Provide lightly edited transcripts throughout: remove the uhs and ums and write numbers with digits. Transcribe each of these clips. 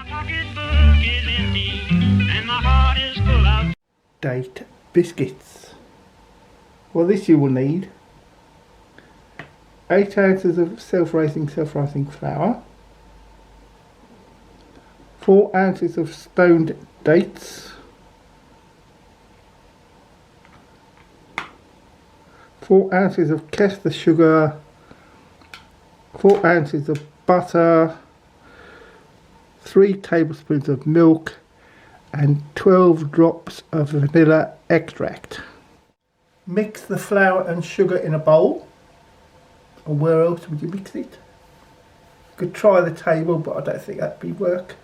pocketbook is empty and my heart is full of date biscuits. Well, this you will need 8 ounces of self-rising flour, 4 ounces of stoned dates, 4 ounces of caster sugar, 4 ounces of butter, 3 tablespoons of milk, and 12 drops of vanilla extract. Mix the flour and sugar in a bowl. Or where else would you mix it? You could try the table, but I don't think that'd be work.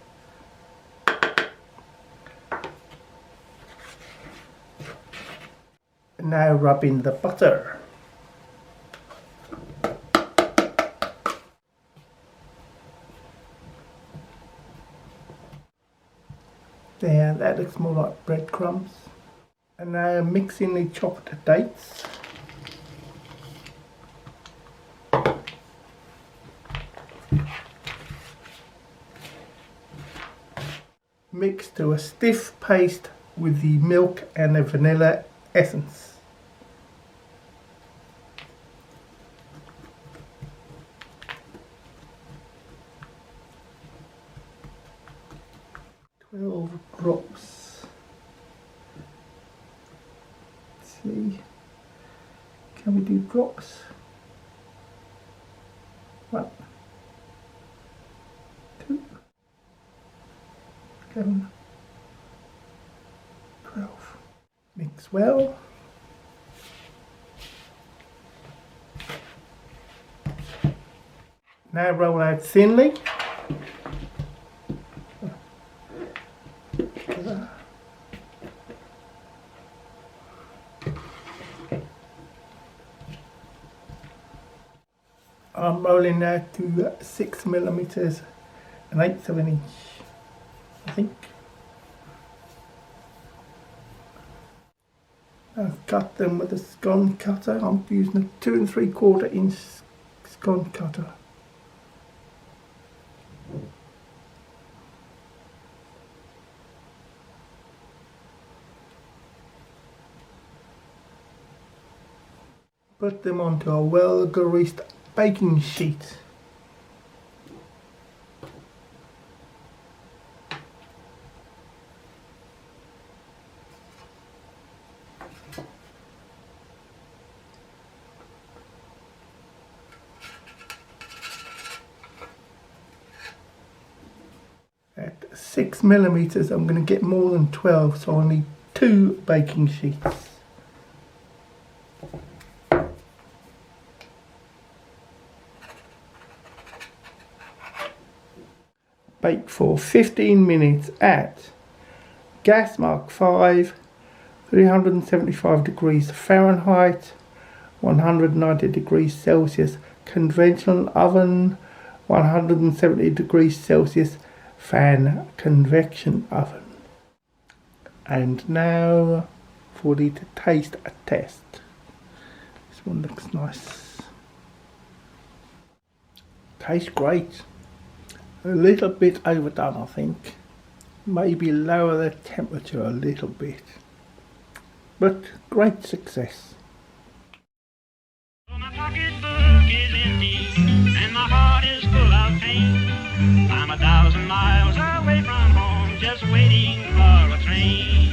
Now rub in the butter. There, that looks more like breadcrumbs. And now mix in the chopped dates. Mix to a stiff paste with the milk and the vanilla essence. Drops. Let's see, can we do drops? 1, 2, 11, 12. Mix well. Now roll out thinly. I'm rolling now to 6 millimeters, an eighth of an inch, I think. I've cut them with a scone cutter. I'm using a 2 3/4 inch scone cutter. Put them onto a well greased baking sheet. At 6 millimeters, I'm going to get more than 12, so I need 2 baking sheets. Bake for 15 minutes at gas mark 5, 375 degrees Fahrenheit, 190 degrees Celsius, conventional oven, 170 degrees Celsius, fan convection oven. And now for the taste test. This one looks nice. Tastes great. A little bit overdone, I think. Maybe lower the temperature a little bit. But great success. my pocketbook is empty and my heart is full of pain. I'm 1,000 miles away from home, just waiting for a train.